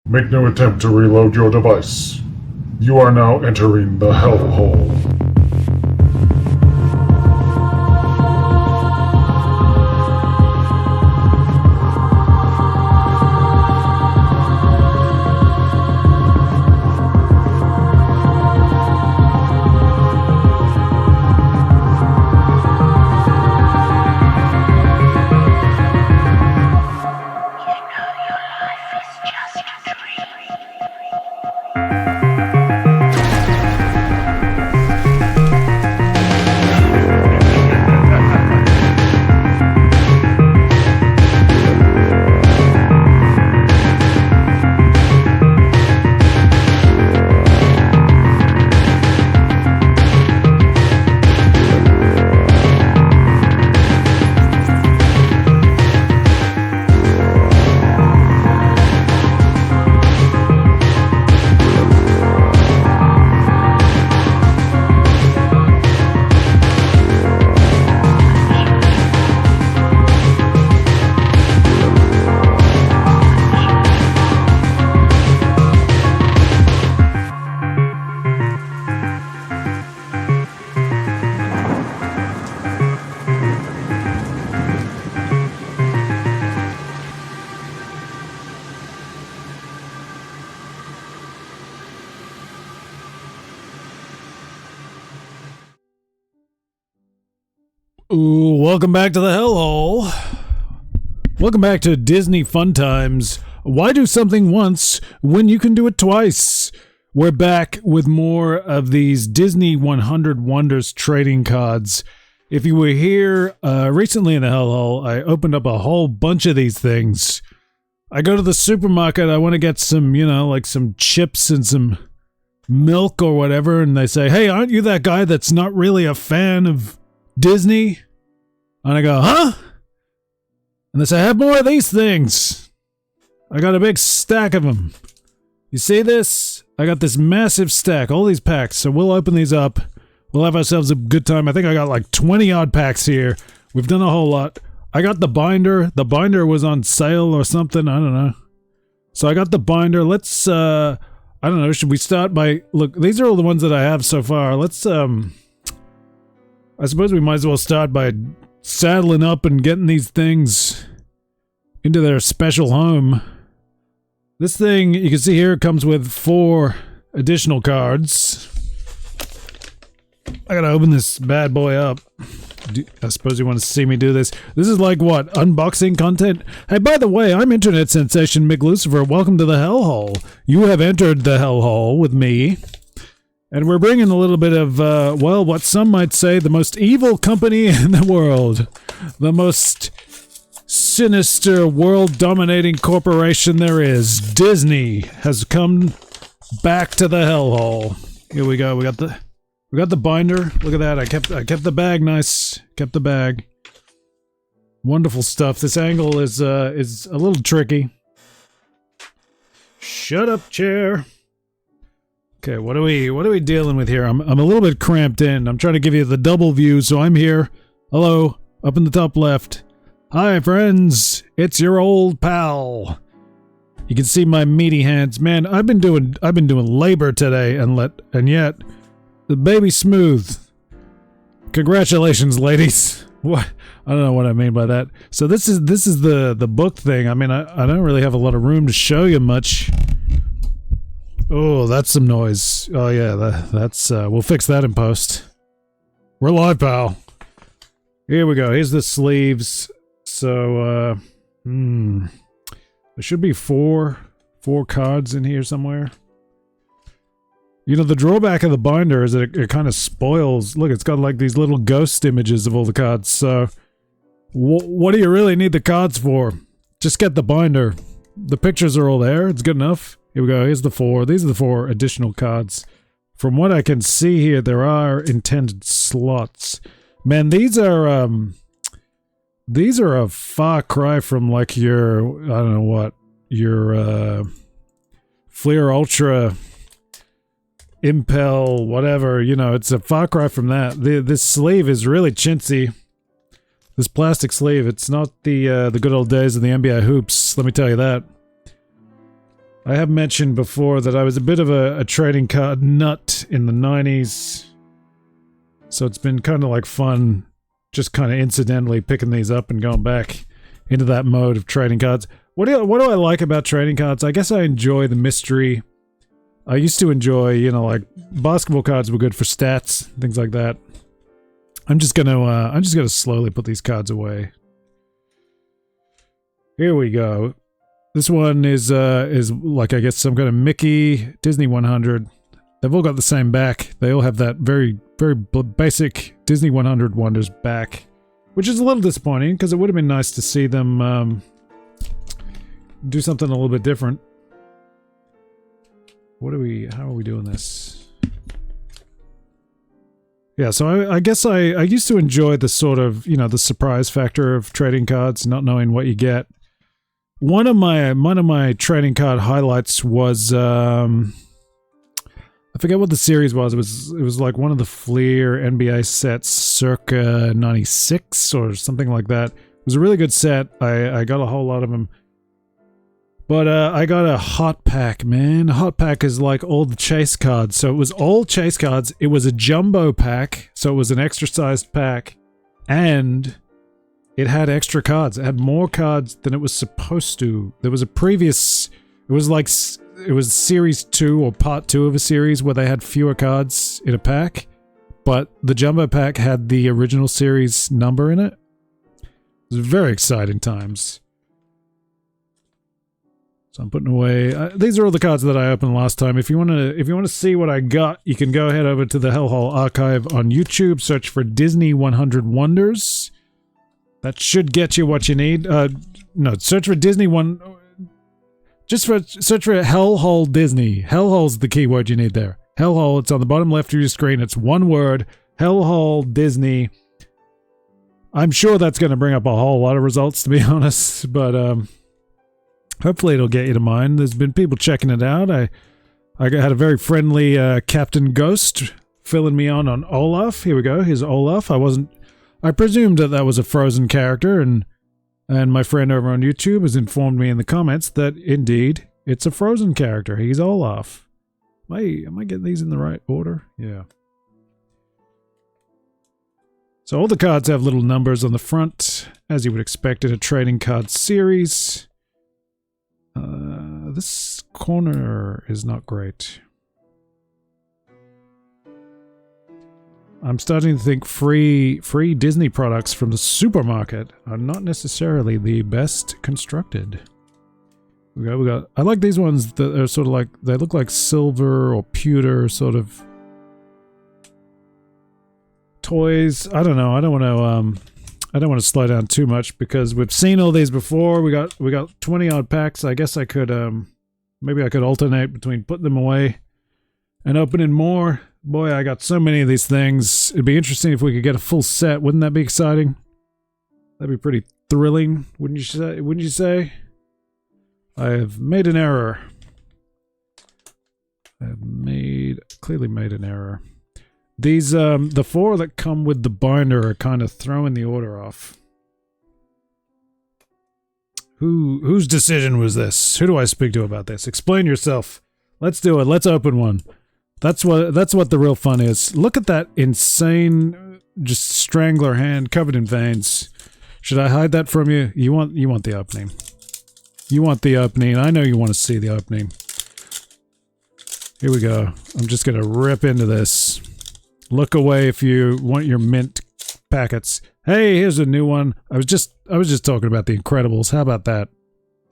Make no attempt to reload your device. You are now entering the Hellhole. Ooh, welcome back to the Hellhole. Welcome back to Disney Fun Times. Why do something once when you can do it twice? We're back with more of these Disney 100 Wonders trading cards. If you were here recently in the Hellhole, I opened up a whole bunch of these things. I go to the supermarket, I want to get some, like some chips and some milk or whatever, and they say, hey, aren't you that guy that's not really a fan of Disney? And I go, huh? And they say, have more of these things. I got a big stack of them. You see this? I got this massive stack, all these packs, so we'll open these up. We'll have ourselves a good time. I think I got like 20 odd packs here. We've done a whole lot. I got the binder. The binder was on sale or something. I don't know. So I got the binder. Let's, I don't know. Should we start by, look, these are all the ones that I have so far. Let's, I suppose we might as well start by saddling up and getting these things into their special home. This thing, you can see here, it comes with 4 additional cards. I gotta open this bad boy up. I suppose you want to see me do this. This is like, what, unboxing content? Hey, by the way, I'm internet sensation Mick Lucifer. Welcome to the Hellhole. You have entered the Hellhole with me. And we're bringing a little bit of, well, what some might say, the most evil company in the world. The most sinister, world-dominating corporation there is. Disney has come back to the Hellhole. Here we go. We got the binder. Look at that. I kept the bag nice. Kept the bag. Wonderful stuff. This angle is a little tricky. Shut up, chair. Okay, what are we dealing with here? I'm a little bit cramped in. I'm trying to give you the double view, so I'm here. Hello, up in the top left. Hi, friends. It's your old pal. You can see my meaty hands. Man, I've been doing labor today, and yet the baby's smooth. Congratulations, ladies. What? I don't know what I mean by that. So this is the book thing. I mean, I don't really have a lot of room to show you much. Oh, that's some noise. Oh yeah, that's we'll fix that in post. We're live, pal. Here we go. Here's the sleeves. So there should be four cards in here somewhere. You know, the drawback of the binder is that it kind of spoils. Look, it's got like these little ghost images of all the cards. So what do you really need the cards for? Just get the binder. The pictures are all there. It's good enough. Here we go. Here's the 4. These are the 4 additional cards. From what I can see here, there are intended slots. Man, these are a far cry from like your, I don't know what, your Fleer Ultra Impel, whatever, it's a far cry from that. This sleeve is really chintzy. This plastic sleeve, it's not the good old days of the NBA hoops, let me tell you that. I have mentioned before that I was a bit of a trading card nut in the 90s. So it's been kind of like fun just kind of incidentally picking these up and going back into that mode of trading cards. What do I like about trading cards? I guess I enjoy the mystery. I used to enjoy, you know, like basketball cards were good for stats, things like that. I'm just gonna slowly put these cards away. Here we go. This one is like, I guess, some kind of Mickey Disney 100. They've all got the same back. They all have that very basic Disney 100 Wonders back, which is a little disappointing because it would have been nice to see them do something a little bit different. How are we doing this? Yeah, so I guess I used to enjoy the sort of, you know, the surprise factor of trading cards, not knowing what you get. One of my trading card highlights was I forget what the series was. It was like one of the Fleer NBA sets circa 96 or something like that. It was a really good set. I got a whole lot of them. But I got a hot pack, man. A hot pack is like all the chase cards. So it was all chase cards. It was a jumbo pack, so it was an extra sized pack, and it had extra cards. It had more cards than it was supposed to. There was a previous, it was series 2 or part 2 of a series where they had fewer cards in a pack, but the jumbo pack had the original series number in it. It was very exciting times. So I'm putting away. These are all the cards that I opened last time. If you want to see what I got, you can go ahead over to the Hellhole archive on YouTube. Search for Disney 100 Wonders. That should get you what you need. No, search for Disney one. Search for Hellhole Disney. Hellhole's the keyword you need there. Hellhole. It's on the bottom left of your screen. It's one word. Hellhole Disney. I'm sure that's going to bring up a whole lot of results, to be honest, but hopefully it'll get you to mine. There's been people checking it out. I had a very friendly Captain Ghost filling me on Olaf. Here we go. Here's Olaf. I presumed that was a Frozen character, and my friend over on YouTube has informed me in the comments that indeed it's a Frozen character. He's Olaf. Am I getting these in the right order? Yeah. So all the cards have little numbers on the front, as you would expect in a trading card series. This corner is not great. I'm starting to think free Disney products from the supermarket are not necessarily the best constructed. We got. I like these ones that are sort of like, they look like silver or pewter sort of toys. I don't know. I don't want to slow down too much because we've seen all these before. We got 20 odd packs. I guess I could maybe I could alternate between putting them away and opening more. Boy, I got so many of these things. It'd be interesting if we could get a full set. Wouldn't that be exciting? That'd be pretty thrilling, wouldn't you say? I have made an error. Clearly made an error. These, the 4 that come with the binder are kind of throwing the order off. Whose decision was this? Who do I speak to about this? Explain yourself. Let's do it. Let's open one. That's what the real fun is. Look at that insane, just strangler hand covered in veins. Should I hide that from you? You want the opening. You want the opening. I know you want to see the opening. Here we go. I'm just gonna rip into this. Look away if you want your mint packets. Hey, here's a new one. I was just talking about the Incredibles. How about that?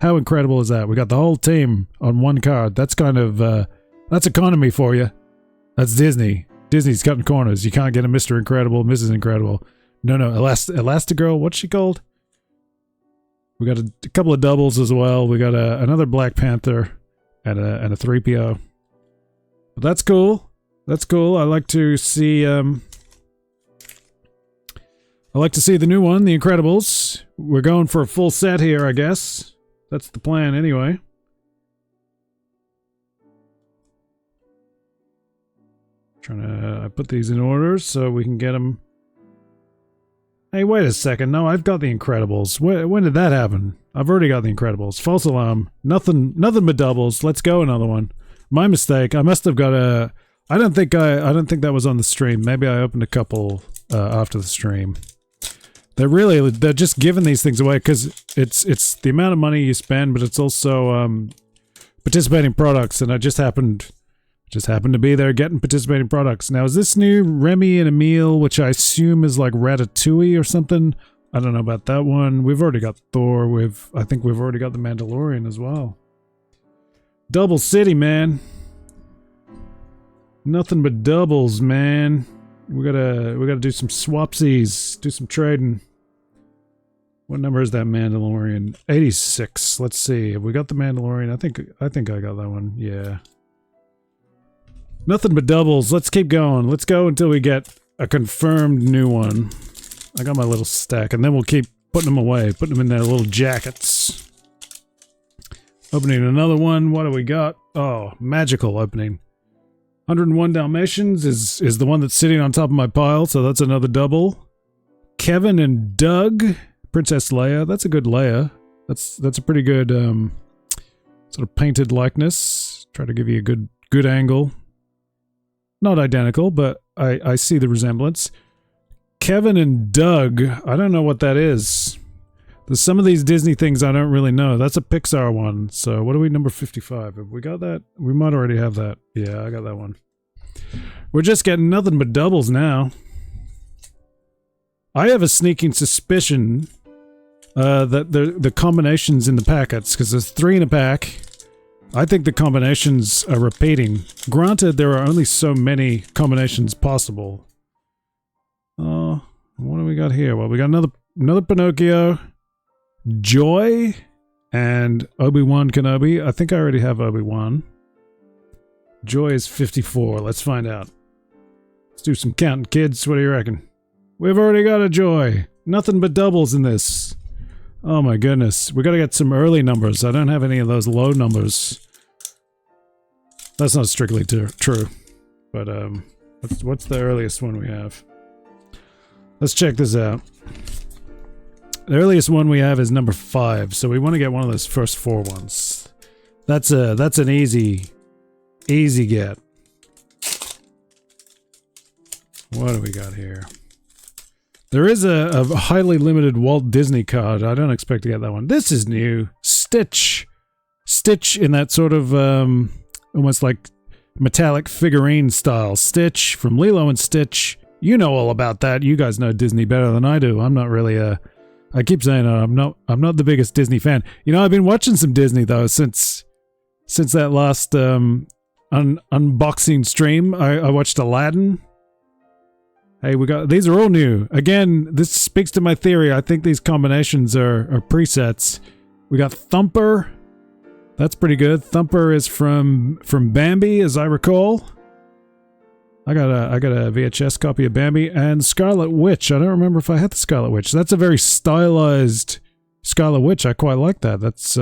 How incredible is that? We got the whole team on one card. That's kind of that's economy for you. That's Disney. Disney's cutting corners. You can't get a Mr. Incredible, Mrs. Incredible. No, Elastigirl. What's she called? We got a couple of doubles as well. We got another Black Panther and a 3PO. But that's cool. That's cool. I like to see the new one, The Incredibles. We're going for a full set here, I guess. That's the plan anyway. Trying to put these in order so we can get them Hey, wait a second. No, I've got the Incredibles. When did that happen? I've already got the Incredibles. False alarm. Nothing but doubles. Let's go another one. My mistake. I must have got a... I don't think that was on the stream. Maybe I opened a couple after the stream. They're just giving these things away because it's the amount of money you spend, but it's also participating products, and I just happened to be there getting participating products. Now, is this new Remy and Emile, which I assume is like Ratatouille or something? I don't know about that one. We've already got Thor. I think we've already got the Mandalorian as well. Double City, man. Nothing but doubles, man. We gotta do some swapsies, do some trading. What number is that Mandalorian? 86. Let's see. Have we got the Mandalorian? I think I got that one. Yeah. Nothing but doubles. Let's keep going. Let's go until we get a confirmed new one. I got my little stack, and then we'll keep putting them away, putting them in their little jackets. Opening another one. What do we got? Oh, magical opening. 101 Dalmatians is the one that's sitting on top of my pile, so that's another double. Kevin and Doug, Princess Leia. That's a good Leia. That's a pretty good sort of painted likeness. Try to give you a good angle. Not identical, but I see the resemblance. Kevin and Doug. I don't know what that is. There's some of these Disney things I don't really know. That's a Pixar one. So what are we, number 55? Have we got that? We might already have that. Yeah, I got that one. We're just getting nothing but doubles now. I have a sneaking suspicion that the combinations in the packets, because there's 3 in a pack, I think the combinations are repeating. Granted, there are only so many combinations possible. Oh, what do we got here? Well, we got another Pinocchio, Joy, and Obi-Wan Kenobi. I think I already have Obi-Wan. Joy is 54. Let's find out. Let's do some counting, kids. What do you reckon? We've already got a Joy. Nothing but doubles in this. Oh my goodness. We gotta get some early numbers. I don't have any of those low numbers. That's not strictly true. But, what's the earliest one we have? Let's check this out. The earliest one we have is number 5, so we want to get one of those first 4 ones. That's an easy get. What do we got here? There is a highly limited Walt Disney card. I don't expect to get that one. This is new. Stitch. Stitch in that sort of almost like metallic figurine style. Stitch from Lilo and Stitch. You know all about that. You guys know Disney better than I do. I'm not really I keep saying I'm not the biggest Disney fan. You know, I've been watching some Disney though since that last unboxing stream. I watched Aladdin. Hey, these are all new. Again, this speaks to my theory. I think these combinations are presets. We got Thumper. That's pretty good. Thumper is from Bambi, as I recall. I got a VHS copy of Bambi and Scarlet Witch. I don't remember if I had the Scarlet Witch. That's a very stylized Scarlet Witch. I quite like that. That's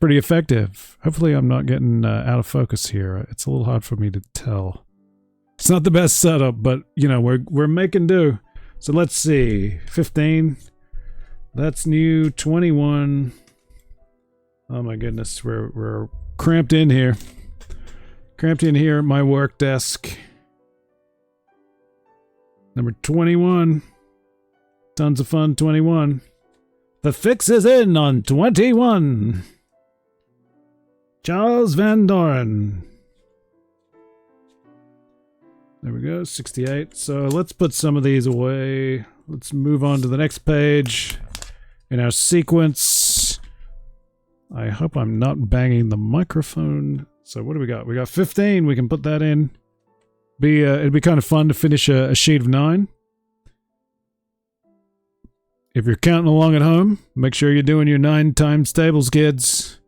pretty effective. Hopefully I'm not getting out of focus here. It's a little hard for me to tell. It's not the best setup, but you know, we're making do. So let's see. 15. That's new. 21. Oh my goodness, we're cramped in here. Cramped in here at my work desk. Number 21. Tons of fun, 21. The fix is in on 21. Charles Van Doren. There we go, 68. So let's put some of these away. Let's move on to the next page in our sequence. I hope I'm not banging the microphone. So what do we got? We got 15. We can put that in. It'd be kind of fun to finish a sheet of 9. If you're counting along at home, make sure you're doing your 9 times tables, kids.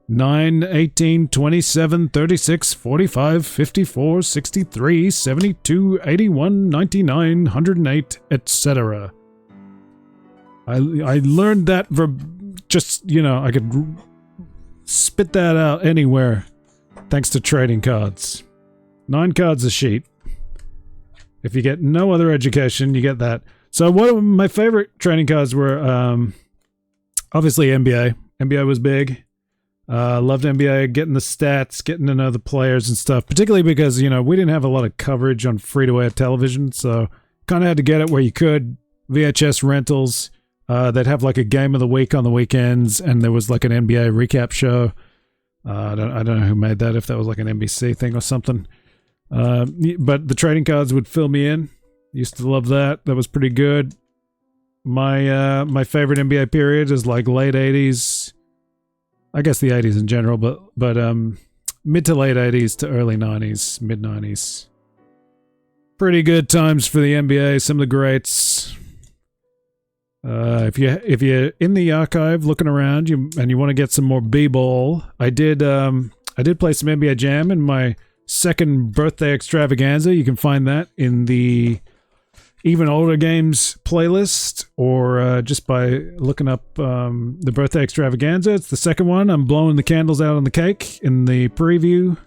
9, 18, 27, 36, 45, 54, 63, 72, 81, 99, 108, etc. I learned that just, you know, I could spit that out anywhere thanks to trading cards. 9 cards a sheet. If you get no other education, you get that. So one of my favorite trading cards were obviously NBA. NBA was big. Loved NBA, getting the stats, getting to know the players and stuff, particularly because, you know, we didn't have a lot of coverage on free-to-air television, so kind of had to get it where you could. VHS rentals, they'd have like a game of the week on the weekends, and there was like an NBA recap show. I don't know who made that, if that was like an NBC thing or something. But the trading cards would fill me in. Used to love that. That was pretty good. My favorite NBA period is like late 80s. I guess the 80s in general, but mid to late 80s to early 90s, mid 90s. Pretty good times for the NBA. Some of the greats. If you're in the archive looking around, and you want to get some more b-ball, I did play some NBA Jam in my second birthday extravaganza. You can find that in the Even Older Games playlist, or just by looking up the birthday extravaganza. It's the second one. I'm blowing the candles out on the cake in the preview.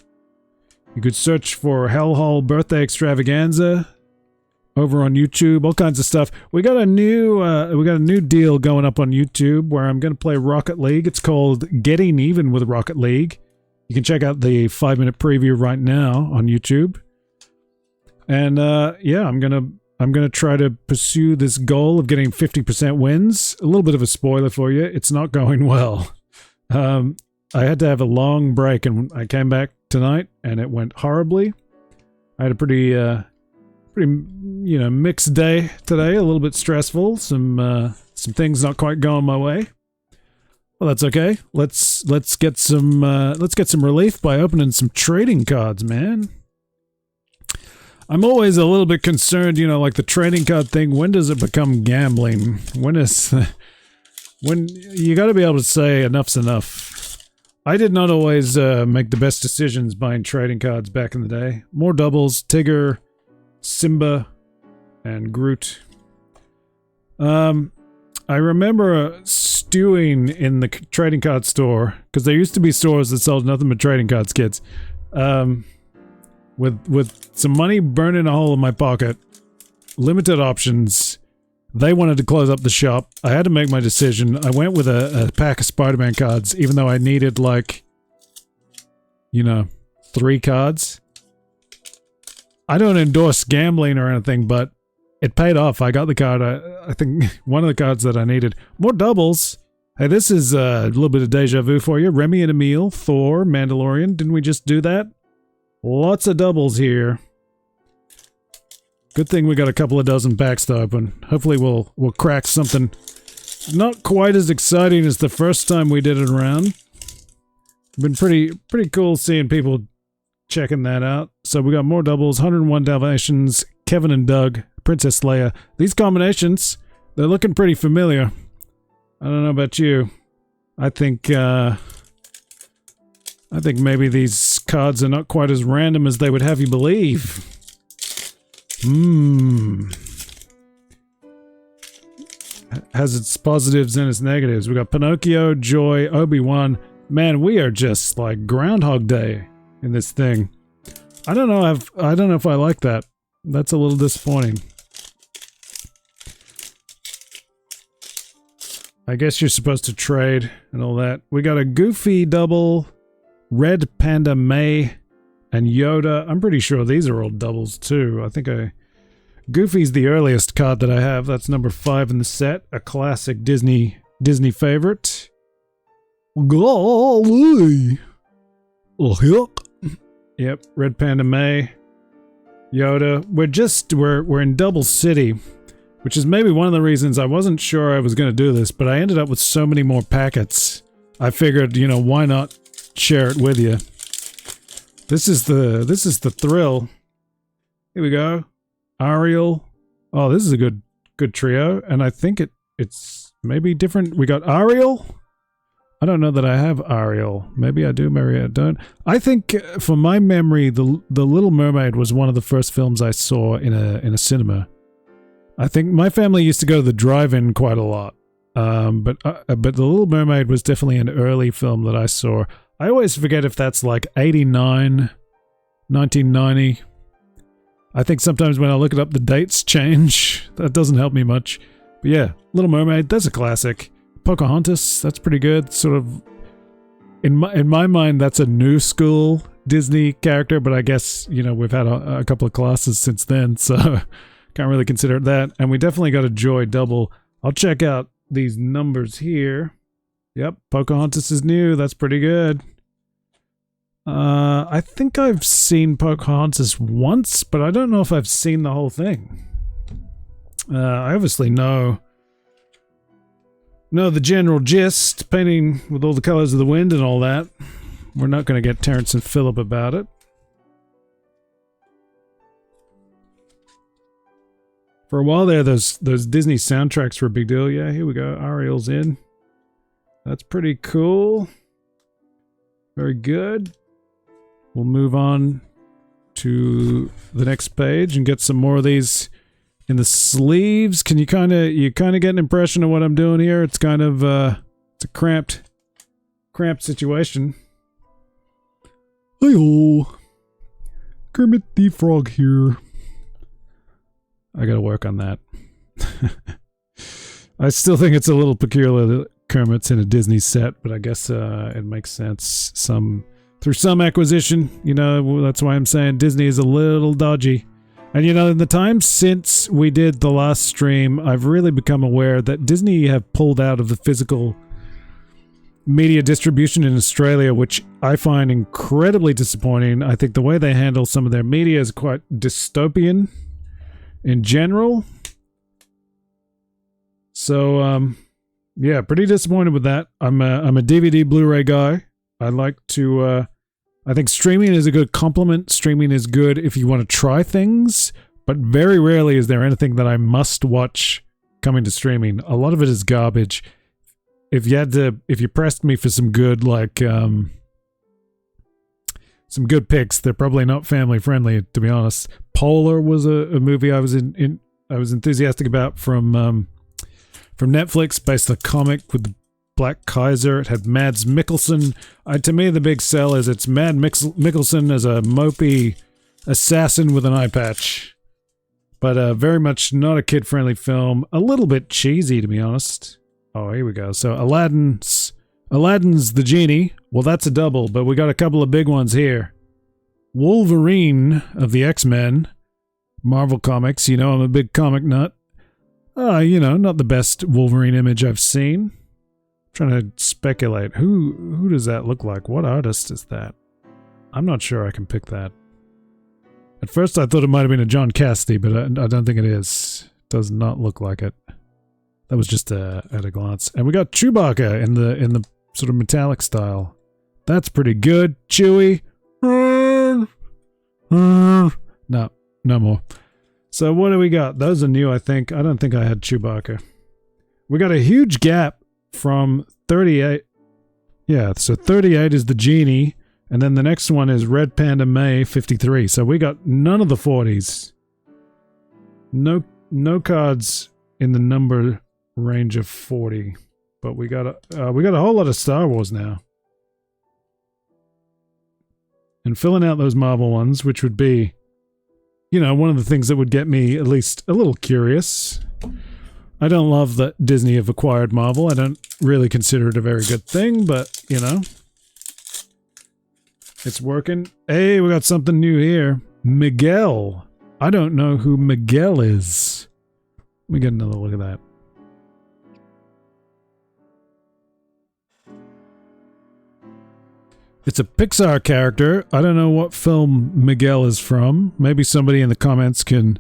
You could search for Hellhole birthday extravaganza over on YouTube, all kinds of stuff. We got a new deal going up on YouTube where I'm going to play Rocket League. It's called Getting Even with Rocket League. You can check out the 5-minute preview right now on YouTube. And yeah, I'm gonna try to pursue this goal of getting 50% wins. A little bit of a spoiler for you. It's not going well. I had to have a long break, and I came back tonight, and it went horribly. I had a pretty mixed day today. A little bit stressful. Some things not quite going my way. Well, that's okay. Let's get some relief by opening some trading cards, man. I'm always a little bit concerned, like the trading card thing. When does it become gambling? When you got to be able to say enough's enough. I did not always make the best decisions buying trading cards back in the day. More doubles, Tigger, Simba, and Groot. I remember stewing in the trading card store, because there used to be stores that sold nothing but trading cards, kids. With some money burning a hole in my pocket, limited options. They wanted to close up the shop. I had to make my decision. I went with a pack of Spider-Man cards, even though I needed 3 cards. I don't endorse gambling or anything, but it paid off. I got the card. I think one of the cards that I needed. More doubles. Hey, this is a little bit of deja vu for you. Remy and Emil, Thor, Mandalorian. Didn't we just do that? Lots of doubles here. Good thing we got a couple of dozen packs to open. Hopefully we'll crack something not quite as exciting as the first time we did it around. Been pretty cool seeing people checking that out. So we got more doubles, 101 Dalmatians, Kevin and Doug, Princess Leia. These combinations, they're looking pretty familiar. I don't know about you. I think maybe these cards are not quite as random as they would have you believe. Has its positives and its negatives. We got Pinocchio, Joy, Obi-Wan. Man, we are just like Groundhog Day in this thing. I don't know if I like that. That's a little disappointing. I guess you're supposed to trade and all that. We got a Goofy double, Red Panda May, and Yoda. I'm pretty sure these are all doubles too. I think Goofy's the earliest card that I have. That's number 5 in the set. A classic Disney favorite. Golly. Oh, yep, Red Panda May, Yoda. We're in Double City, which is maybe one of the reasons I wasn't sure I was going to do this, but I ended up with so many more packets. I figured, why not share it with you. This is the thrill. Here we go. Ariel. Oh, this is a good trio, and I think it's maybe different. We got Ariel. I don't know that I have Ariel. Maybe I do, maybe I don't. I think, from my memory, the Little Mermaid was one of the first films I saw in a cinema. I think my family used to go to the drive-in quite a lot. But The Little Mermaid was definitely an early film that I saw. I always forget if that's like 89, 1990. I think sometimes when I look it up, the dates change. That doesn't help me much. But yeah, Little Mermaid, that's a classic. Pocahontas, that's pretty good. Sort of, in my mind, that's a new school Disney character, but I guess, you know, we've had a couple of classes since then, so can't really consider it that. And we definitely got a Joy double. I'll check out these numbers here. Yep, Pocahontas is new. That's pretty good. I think I've seen Pocahontas once, but I don't know if I've seen the whole thing. I obviously know the general gist, painting with all the colors of the wind and all that. We're not going to get Terrence and Phillip about it. For a while there, those Disney soundtracks were a big deal. Yeah, here we go. Ariel's in. That's pretty cool. Very good. We'll move on to the next page and get some more of these in the sleeves. Can you kind of get an impression of what I'm doing here? It's kind of it's a cramped situation. Hey-oh. Kermit the Frog here. I gotta work on that. I still think it's a little peculiar that Kermit's in a Disney set, but I guess it makes sense through some acquisition. You know, that's why I'm saying Disney is a little dodgy. And you know, in the time since we did the last stream, I've really become aware that Disney have pulled out of the physical media distribution in Australia, which I find incredibly disappointing. I think the way they handle some of their media is quite dystopian in general. So, yeah, pretty disappointed with that. I'm a DVD Blu-ray guy. I like to, I think streaming is a good complement. Streaming is good if you want to try things, but very rarely is there anything that I must watch coming to streaming. A lot of it is garbage. If you pressed me for some good, like, some good picks, they're probably not family friendly, to be honest. Polar was a movie I was enthusiastic about from Netflix, based on a comic with Black Kaiser. It had Mads Mikkelsen. To me, the big sell is it's Mads Mikkelsen as a mopey assassin with an eye patch. But very much not a kid-friendly film. A little bit cheesy, to be honest. Oh, here we go. So Aladdin's the genie. Well, that's a double, but we got a couple of big ones here. Wolverine of the X-Men. Marvel Comics. You know, I'm a big comic nut. You know, not the best Wolverine image I've seen. I'm trying to speculate. Who does that look like? What artist is that? I'm not sure I can pick that. At first I thought it might have been a John Cassidy, but I don't think it is. Does not look like it. That was just at a glance. And we got Chewbacca in the sort of metallic style. That's pretty good. Chewie. No more. So what do we got? Those are new, I think. I don't think I had Chewbacca. We got a huge gap from 38. Yeah, so 38 is the genie, and then the next one is Red Panda May 53. So we got none of the 40s. No cards in the number range of 40. But we got a whole lot of Star Wars now. And filling out those Marvel ones, which would be, you know, one of the things that would get me at least a little curious. I don't love that Disney have acquired Marvel. I don't really consider it a very good thing, but, you know, it's working. Hey, we got something new here. Miguel. I don't know who Miguel is. Let me get another look at that. It's a Pixar character. I don't know what film Miguel is from. Maybe somebody in the comments can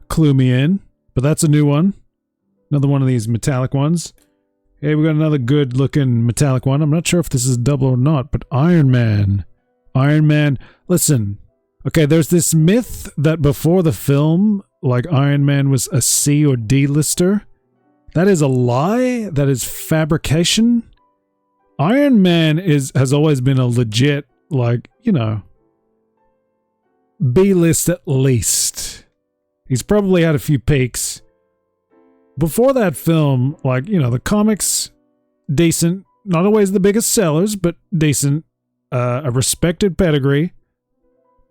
clue me in. But that's a new one. Another one of these metallic ones. Hey, we got another good looking metallic one. I'm not sure if this is double or not, but Iron Man. Iron Man. Listen. Okay, there's this myth that before the film, like Iron Man was a C or D lister. That is a lie. That is fabrication. Iron Man has always been a legit, like, you know, B-list at least. He's probably had a few peaks. Before that film, like, you know, the comics, decent. Not always the biggest sellers, but decent. A respected pedigree.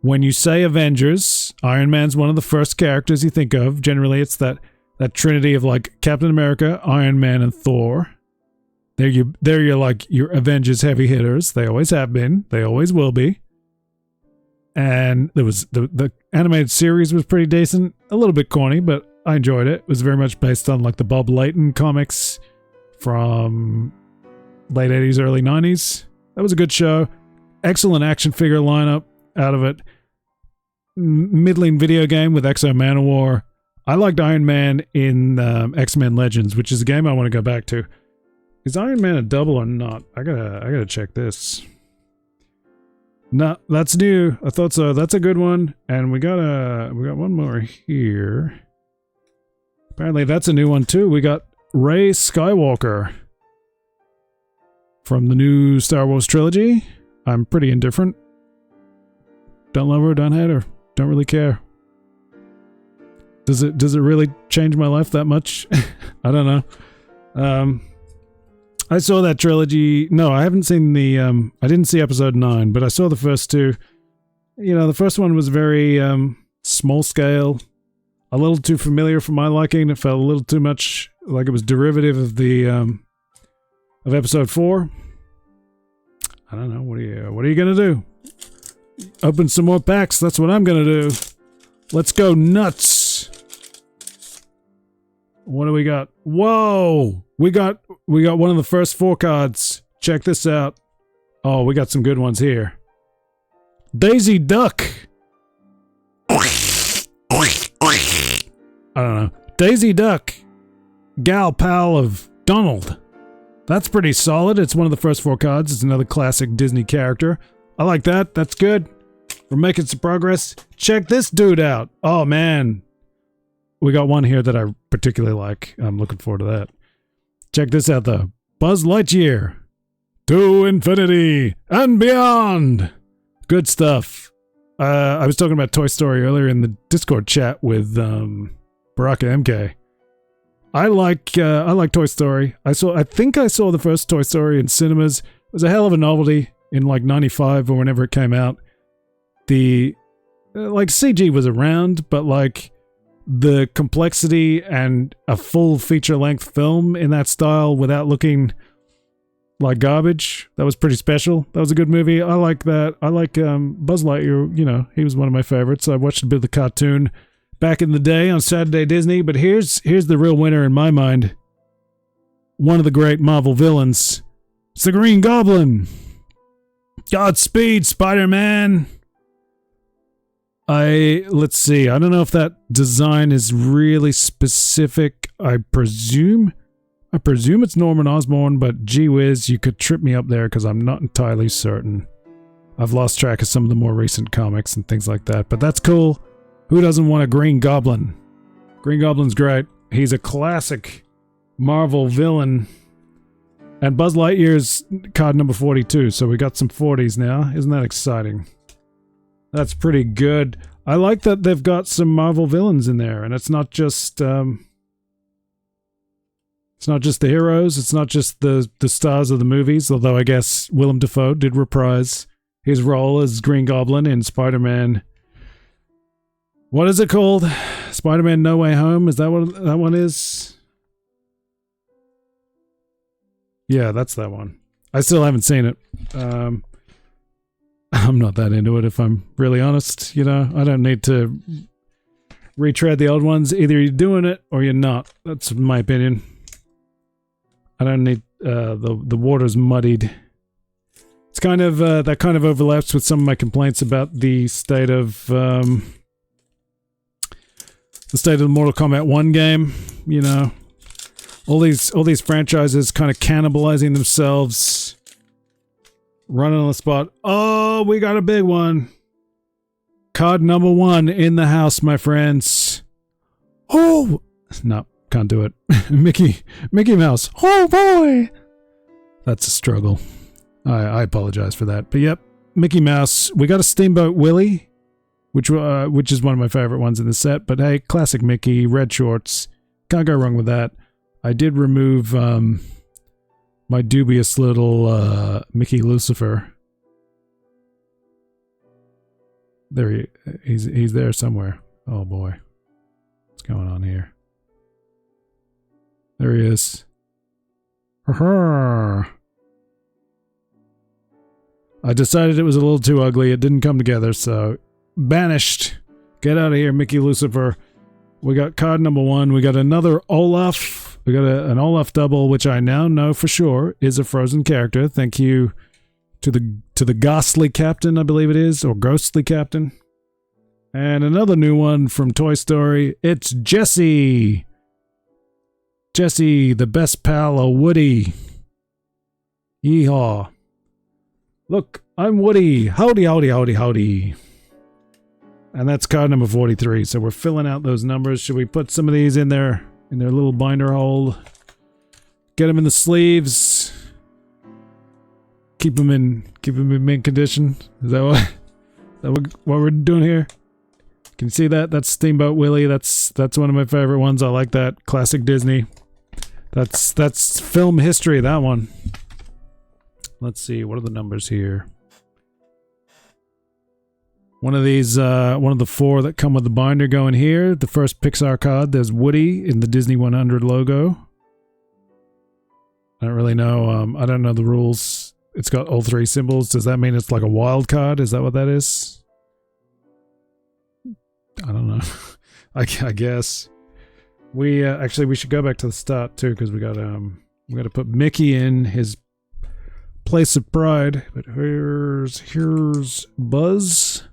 when you say Avengers, Iron Man's one of the first characters you think of. Generally, it's that trinity of like Captain America, Iron Man, and Thor. They're your Avengers heavy hitters. They always have been. They always will be. And there was the animated series was pretty decent. A little bit corny, but I enjoyed it. It was very much based on like the Bob Layton comics from late 80s, early 90s. That was a good show. Excellent action figure lineup out of it. Middling video game with Exo Manowar. I liked Iron Man in X-Men Legends, which is a game I want to go back to. Is Iron Man a double or not? I gotta check this. No, that's new. I thought so. That's a good one. And we got one more here. Apparently that's a new one too. We got Rey Skywalker from the new Star Wars trilogy. I'm pretty indifferent. Don't love her, don't hate her. Don't really care. Does it really change my life that much? I don't know. I saw that trilogy. No, I haven't seen the I didn't see episode 9, but I saw the first two. You know, the first one was very small scale, a little too familiar for my liking. It felt a little too much like it was derivative of the of episode 4. I don't know. What are you gonna do? Open some more packs. That's what I'm gonna do. Let's go nuts. What do we got? Whoa! We got one of the first 4 cards. Check this out. Oh, we got some good ones here. Daisy Duck. I don't know. Daisy Duck. Gal pal of Donald. That's pretty solid. It's one of the first 4 cards. It's another classic Disney character. I like that. That's good. We're making some progress. Check this dude out. Oh, man. We got one here that I particularly like. I'm looking forward to that. Check this out, though. Buzz Lightyear. To infinity and beyond. Good stuff. I was talking about Toy Story earlier in the Discord chat with Baraka MK. I like Toy Story. I think I saw the first Toy Story in cinemas. It was a hell of a novelty in like 95 or whenever it came out. The like CG was around, but like the complexity and a full feature-length film in that style without looking like garbage, that was pretty special. That was a good movie. I like that. I like Buzz Lightyear. You know, he was one of my favorites. I watched a bit of the cartoon back in the day on Saturday Disney, but here's the real winner in my mind. One of the great Marvel villains. It's the Green Goblin. Godspeed, Spider-Man. Let's see. I don't know if that design is really specific. I presume it's Norman Osborn, but gee whiz, you could trip me up there because I'm not entirely certain. I've lost track of some of the more recent comics and things like that, but that's cool. Who doesn't want a Green Goblin? Green Goblin's great. He's a classic Marvel villain. And Buzz Lightyear's card number 42, so we got some 40s now. Isn't that exciting? That's pretty good. I like that they've got some Marvel villains in there, and it's not just the heroes, it's not just the stars of the movies, although I guess Willem Dafoe did reprise his role as Green Goblin in Spider-Man. What is it called? Spider-Man No Way Home? Is that what that one is? Yeah, that's that one. I still haven't seen it. I'm not that into it, if I'm really honest. You know, I don't need to retread the old ones. Either you're doing it or you're not. That's my opinion. I don't need the water's muddied. It's kind of that kind of overlaps with some of my complaints about the state of the Mortal Kombat 1 game. You know, all these franchises kind of cannibalizing themselves. Running on the spot. Oh, we got a big one. Card number 1 in the house, my friends. Oh! No, can't do it. Mickey Mouse. Oh, boy! That's a struggle. I apologize for that. But yep, Mickey Mouse. We got a Steamboat Willie, which is one of my favorite ones in the set. But hey, classic Mickey, red shorts. Can't go wrong with that. I did remove... my dubious little Mickey Lucifer. There he's there somewhere. Oh boy. What's going on here? There he is. I decided it was a little too ugly. It didn't come together, so banished. Get out of here, Mickey Lucifer. We got card number 1. We got another Olaf. We got an Olaf double, which I now know for sure is a Frozen character. Thank you to the Ghostly Captain, I believe it is, or Ghostly Captain. And another new one from Toy Story. It's Jessie. Jessie, the best pal of Woody. Yeehaw. Look, I'm Woody. Howdy, howdy, howdy, howdy. And that's card number 43. So we're filling out those numbers. Should we put some of these in their little binder hold? Get them in the sleeves. Keep them in mint condition. Is that what we're doing here? Can you see that? That's Steamboat Willie. That's one of my favorite ones. I like that. Classic Disney. That's film history, that one. Let's see, what are the numbers here? One of these, one of the 4 that come with the binder going here. The first Pixar card, there's Woody in the Disney 100 logo. I don't really know, I don't know the rules. It's got all 3 symbols. Does that mean it's like a wild card? Is that what that is? I don't know. I guess. We actually we should go back to the start too, because we got to put Mickey in his place of pride. But here's Buzz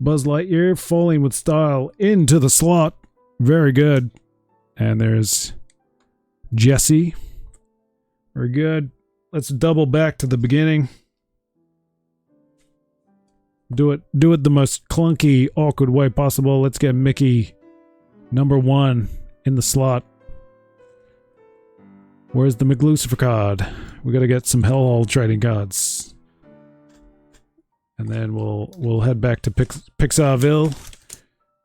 Lightyear falling with style into the slot. Very good. And there's Jessie. Very good. Let's double back to the beginning. Do it the most clunky, awkward way possible. Let's get Mickey number 1 in the slot. Where's the McLucifer card? We gotta get some Hellhole trading cards. And then we'll head back to Pixarville.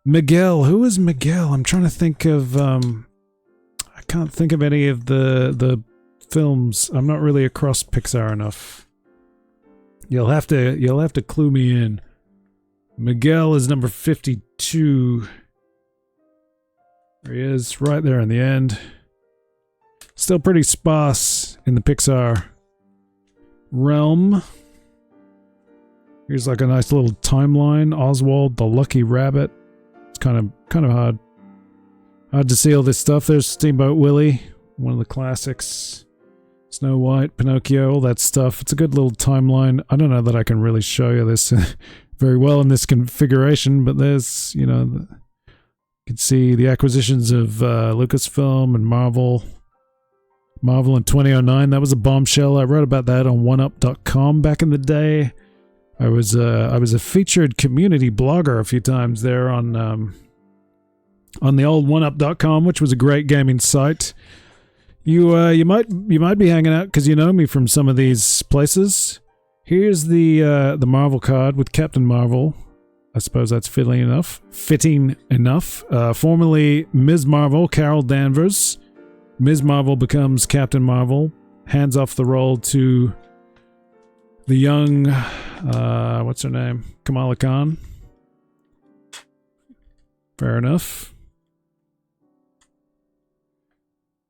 Miguel, who is Miguel? I'm trying to think of I can't think of any of the films. I'm not really across Pixar enough. You'll have to clue me in. Miguel is number 52. There he is, right there in the end. Still pretty sparse in the Pixar realm. Here's like a nice little timeline. Oswald the Lucky Rabbit. It's kind of hard to see all this stuff. There's Steamboat Willie, one of the classics. Snow White, Pinocchio, all that stuff. It's a good little timeline. I don't know that I can really show you this very well in this configuration, but there's, you know, you can see the acquisitions of Lucasfilm and Marvel. Marvel in 2009, that was a bombshell. I wrote about that on OneUp.com back in the day. I was a featured community blogger a few times there on the old OneUp.com, which was a great gaming site. You might be hanging out because you know me from some of these places. Here's the Marvel card with Captain Marvel. I suppose that's fitting enough. Formerly Ms. Marvel, Carol Danvers. Ms. Marvel becomes Captain Marvel. Hands off the role to the young, what's her name? Kamala Khan. Fair enough.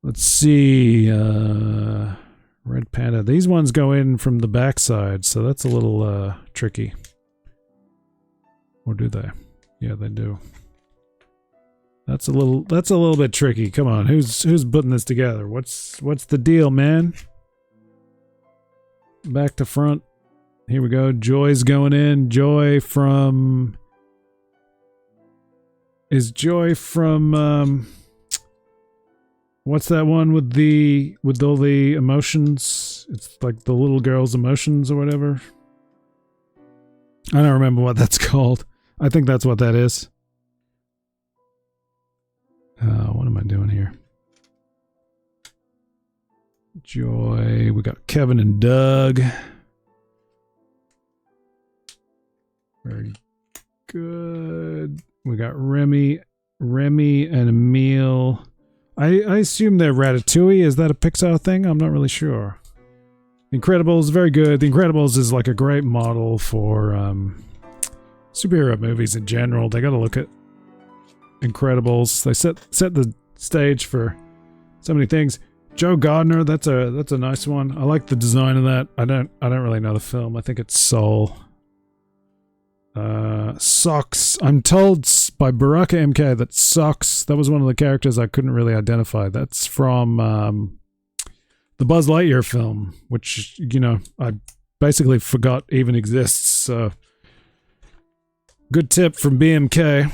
Let's see, Red Panda. These ones go in from the backside, so that's a little tricky. Or do they? Yeah, they do. That's a little bit tricky. Come on, who's putting this together? What's the deal, man? Back to front. Here we go. Joy's going in. Joy from what's that one with all the emotions? It's like the little girl's emotions or whatever. I don't remember what that's called. I think that's what that is. What am I doing here? Joy. We got Kevin and Doug. Very good. We got Remy and Emile. I assume they're Ratatouille. Is that a Pixar thing? I'm not really sure. The Incredibles, very good. The Incredibles is like a great model for superhero movies in general, they gotta look at Incredibles. They set the stage for so many things. Joe Gardner, that's a nice one. I like the design of that. I don't really know the film. I think it's Soul. Socks. I'm told by Baraka MK that Socks, that was one of the characters I couldn't really identify. That's from the Buzz Lightyear film, which, you know, I basically forgot even exists. So good tip from BMK.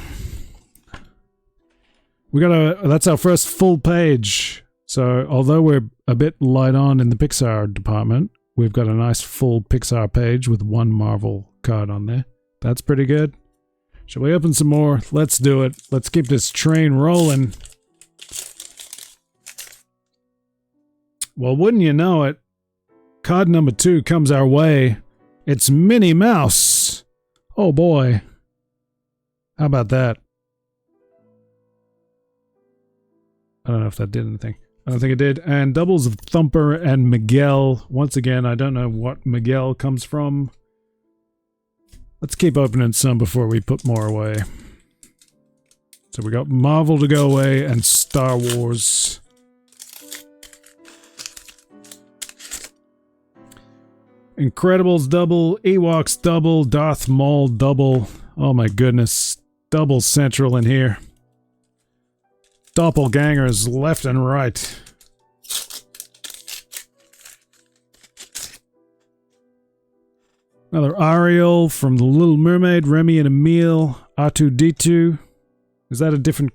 That's our first full page. So although we're a bit light on in the Pixar department, we've got a nice full Pixar page with one Marvel card on there. That's pretty good. Shall we open some more? Let's do it. Let's keep this train rolling. Well, wouldn't you know it, card number 2 comes our way. It's Minnie Mouse. Oh boy. How about that? I don't know if that did anything. I don't think it did. And doubles of Thumper and Miguel. Once again, I don't know what Miguel comes from. Let's keep opening some before we put more away. So we got Marvel to go away and Star Wars. Incredibles double, Ewoks double, Darth Maul double. Oh my goodness. Double central in here. Doppelgangers left and right. Another Ariel from The Little Mermaid, Remy and Emile, R2-D2. Is that a different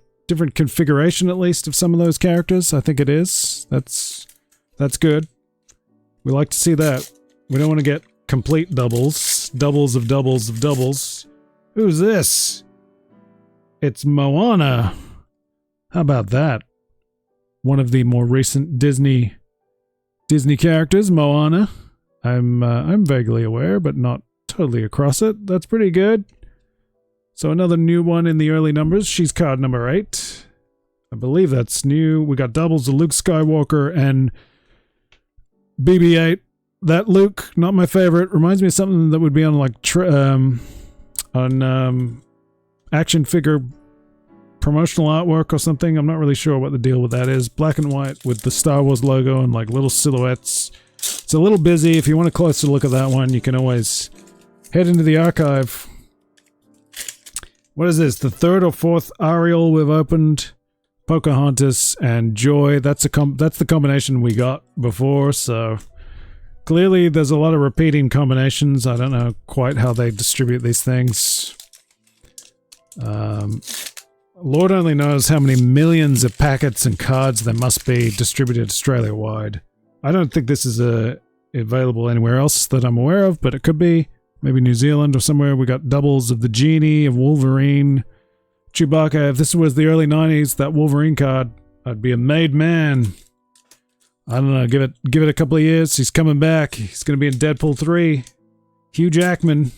configuration at least of some of those characters? I think it is. That's good. We like to see that. We don't want to get complete doubles. Doubles of doubles of doubles. Who's this? It's Moana. How about that? One of the more recent Disney characters, Moana. I'm vaguely aware, but not totally across it. That's pretty good. So another new one in the early numbers. She's card number 8. I believe that's new. We got doubles of Luke Skywalker and BB-8. That Luke, not my favorite. Reminds me of something that would be on like action figure promotional artwork or something. I'm not really sure what the deal with that is. Black and white with the Star Wars logo and like little silhouettes. It's a little busy. If you want a closer look at that one, you can always head into the archive. What is this? The 3rd or 4th Ariel we've opened. Pocahontas and Joy. That's the combination we got before, so clearly there's a lot of repeating combinations. I don't know quite how they distribute these things. Lord only knows how many millions of packets and cards there must be distributed Australia-wide. I don't think this is available anywhere else that I'm aware of, but it could be. Maybe New Zealand or somewhere. We got doubles of the Genie, of Wolverine, Chewbacca. If this was the early 90s, that Wolverine card, I'd be a made man. I don't know, give it a couple of years. He's coming back. He's going to be in Deadpool 3. Hugh Jackman.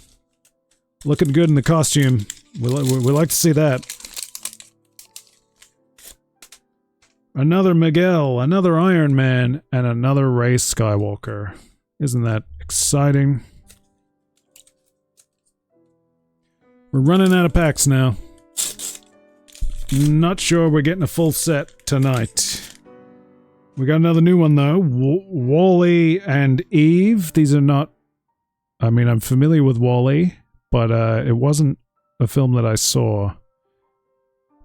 Looking good in the costume. We like to see that. Another Miguel, another Iron Man, and another Rey Skywalker. Isn't that exciting? We're running out of packs now. Not sure we're getting a full set tonight. We got another new one though. Wall-E and Eve. These are not... I mean, I'm familiar with Wall-E, but it wasn't a film that I saw.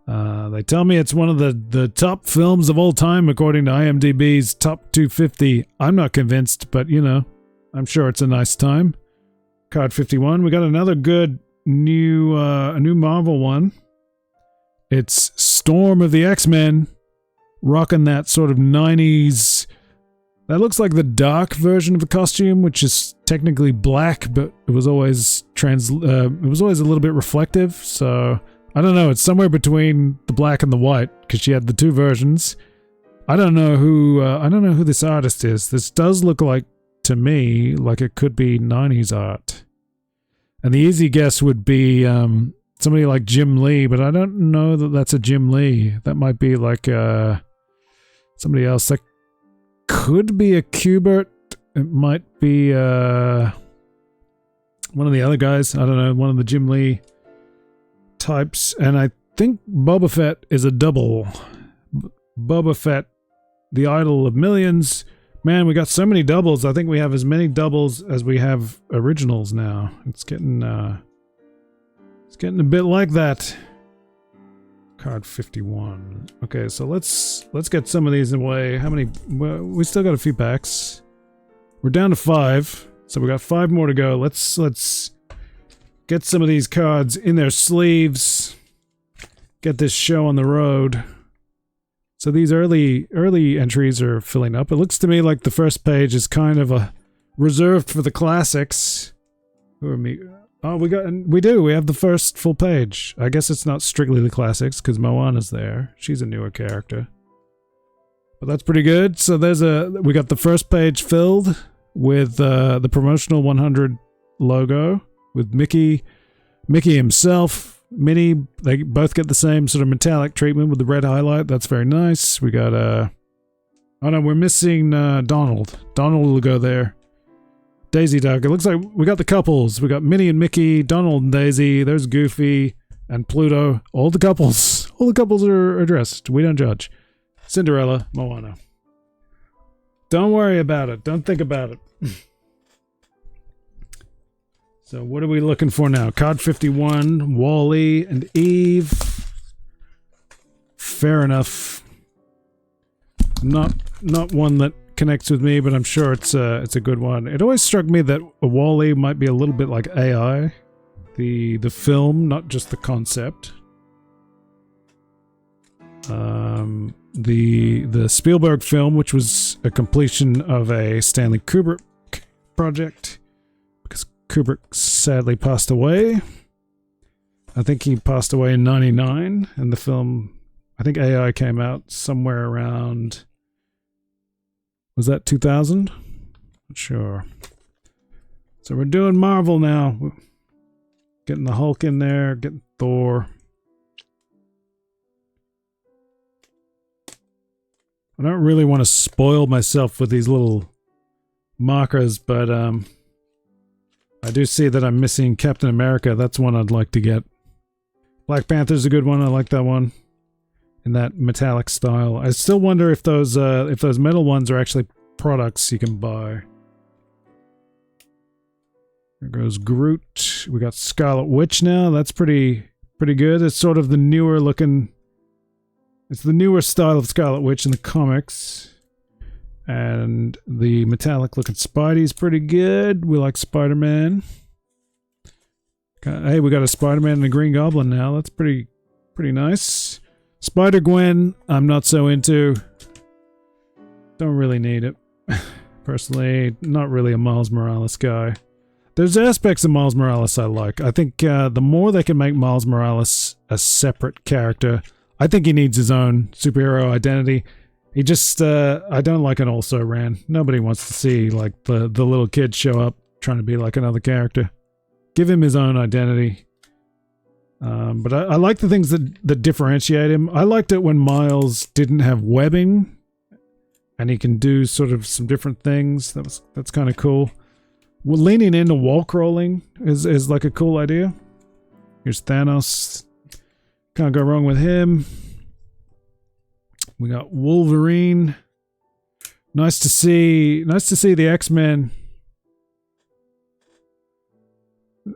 They tell me it's one of the top films of all time according to IMDb's top 250. I'm not convinced, but you know, I'm sure it's a nice time. Card 51. We got another good new a new Marvel one. It's Storm of the X-Men, rocking that sort of 90s. That looks like the dark version of a costume, which is technically black, but it was always it was always a little bit reflective. So I don't know. It's somewhere between the black and the white because she had the two versions. I don't know who this artist is. This does look like, to me, like it could be 90s art. And the easy guess would be somebody like Jim Lee, but I don't know that that's a Jim Lee. That might be like somebody else. That could be a Kubert. It might be one of the other guys. I don't know, one of the Jim Lee types. And I think Boba Fett is a double. Boba Fett, the idol of millions. Man, we got so many doubles. I think we have as many doubles as we have originals now. It's getting a bit like that. Card 51. Okay, so let's get some of these away. How many? Well, we still got a few packs. We're down to 5, so we got 5 more to go. Let's get some of these cards in their sleeves. Get this show on the road. So these early entries are filling up. It looks to me like the first page is kind of a reserved for the classics. Who are me? Oh, we have the first full page. I guess it's not strictly the classics because Moana's there. She's a newer character. But that's pretty good. So we got the first page filled with the promotional 100 logo with Mickey himself, Minnie. They both get the same sort of metallic treatment with the red highlight. That's very nice. We got oh no, we're missing Donald. Donald will go there. Daisy Duck. It looks like we got the couples. We got Minnie and Mickey, Donald and Daisy. There's Goofy and Pluto. All the couples. All the couples are addressed. We don't judge. Cinderella, Moana. Don't worry about it. Don't think about it. So what are we looking for now? Card 51, Wall-E and Eve. Fair enough. Not one that connects with me, but I'm sure it's a good one. It always struck me that a Wall-E might be a little bit like AI, the film, not just the concept. The Spielberg film, which was a completion of a Stanley Kubrick project, because Kubrick sadly passed away. I think he passed away in '99, and the film, I think AI came out somewhere around. Was that 2000? Not sure. So we're doing Marvel now. Getting the Hulk in there, getting Thor. I don't really want to spoil myself with these little markers, but I do see that I'm missing Captain America. That's one I'd like to get. Black Panther's a good one. I like that one. In that metallic style. I still wonder if those metal ones are actually products you can buy. There goes Groot. We got Scarlet Witch now. That's pretty good. It's sort of the newer looking. It's the newer style of Scarlet Witch in the comics. And the metallic looking Spidey's pretty good. We like Spider-Man. Hey, we got a Spider-Man and a Green Goblin now. That's pretty nice. Spider-Gwen, I'm not so into. Don't really need it. Personally, not really a Miles Morales guy. There's aspects of Miles Morales I like. I think the more they can make Miles Morales a separate character, I think he needs his own superhero identity. He just, I don't like an also-ran. Nobody wants to see, like, the little kid show up trying to be like another character. Give him his own identity. But I like the things that differentiate him. I liked it when Miles didn't have webbing, and he can do sort of some different things. That's kind of cool. Well, leaning into wall crawling is like a cool idea. Here's Thanos. Can't go wrong with him. We got Wolverine. Nice to see the X-Men.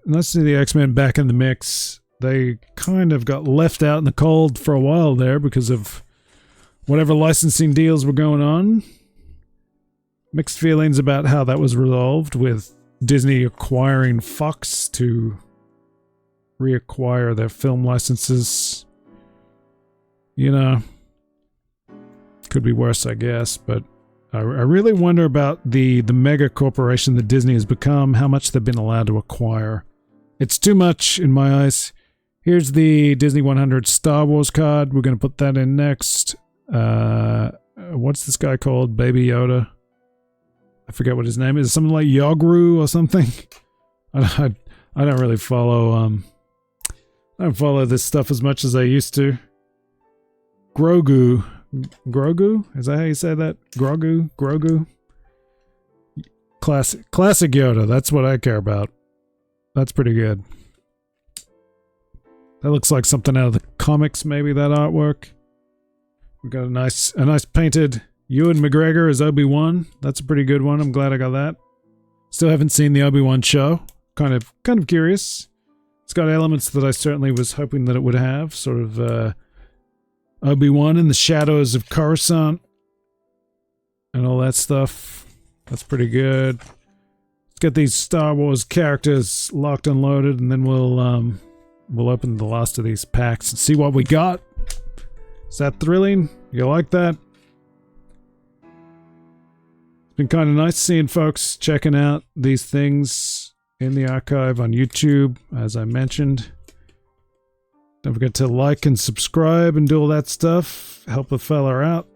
Nice to see the X-Men back in the mix. They kind of got left out in the cold for a while there because of whatever licensing deals were going on. Mixed feelings about how that was resolved, with Disney acquiring Fox to reacquire their film licenses. You know, could be worse, I guess, but I really wonder about the mega corporation that Disney has become, how much they've been allowed to acquire. It's too much in my eyes. Here's the Disney 100 Star Wars card. We're going to put that in next. What's this guy called? Baby Yoda? I forget what his name is. Something like Yogru or something? I don't really follow, I don't follow this stuff as much as I used to. Grogu. Grogu? Is that how you say that? Grogu? Grogu? Classic Yoda. That's what I care about. That's pretty good. That looks like something out of the comics, maybe, that artwork. We got a nice painted Ewan McGregor as Obi-Wan. That's a pretty good one. I'm glad I got that. Still haven't seen the Obi-Wan show. Kind of curious. It's got elements that I certainly was hoping that it would have. Sort of Obi-Wan in the shadows of Coruscant and all that stuff. That's pretty good. Let's get these Star Wars characters locked and loaded, and then we'll open the last of these packs and see what we got. Is that thrilling? You like that? It's been kind of nice seeing folks checking out these things in the archive on YouTube, as I mentioned. Don't forget to like and subscribe and do all that stuff. Help the fella out.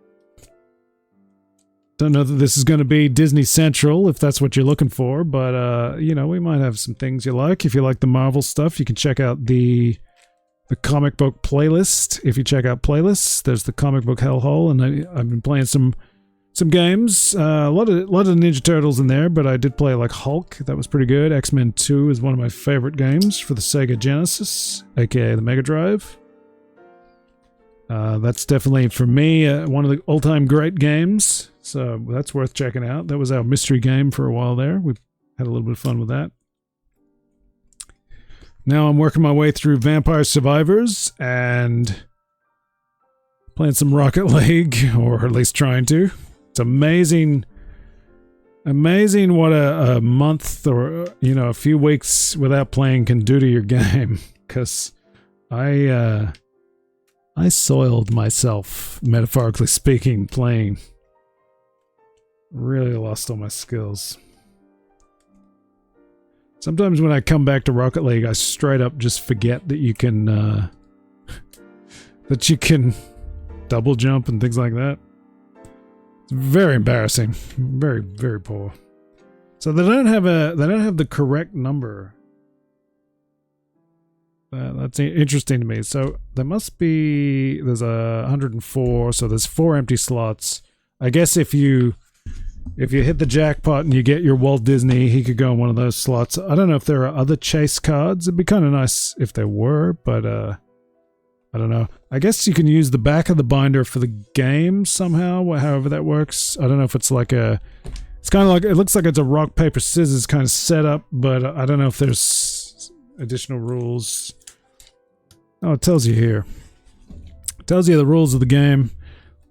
Don't know that this is going to be Disney Central, if that's what you're looking for, but, you know, we might have some things you like. If you like the Marvel stuff, you can check out the comic book playlist. If you check out playlists, there's the comic book Hellhole, and I've been playing some games. A lot of Ninja Turtles in there, but I did play like Hulk. That was pretty good. X-Men 2 is one of my favorite games for the Sega Genesis, aka the Mega Drive. That's definitely, for me, one of the all-time great games, so that's worth checking out. That was our mystery game for a while there. We had a little bit of fun with that. Now I'm working my way through Vampire Survivors and playing some Rocket League, or at least trying to. It's amazing what a month or, you know, a few weeks without playing can do to your game, because I soiled myself, metaphorically speaking, playing. Really lost all my skills. Sometimes when I come back to Rocket League, I straight up just forget that you can double jump and things like that. It's very embarrassing. Very, very poor. So they don't have the correct number. That's interesting to me. So there's 104, so there's 4 empty slots. I guess if you hit the jackpot and you get your Walt Disney, he could go in one of those slots. I don't know if there are other chase cards. It'd be kind of nice if there were, but I don't know. I guess you can use the back of the binder for the game somehow, however that works. I don't know if it's like it's kind of like, it looks like it's a rock, paper, scissors kind of setup, but I don't know if there's additional rules. Oh, it tells you here. It tells you the rules of the game.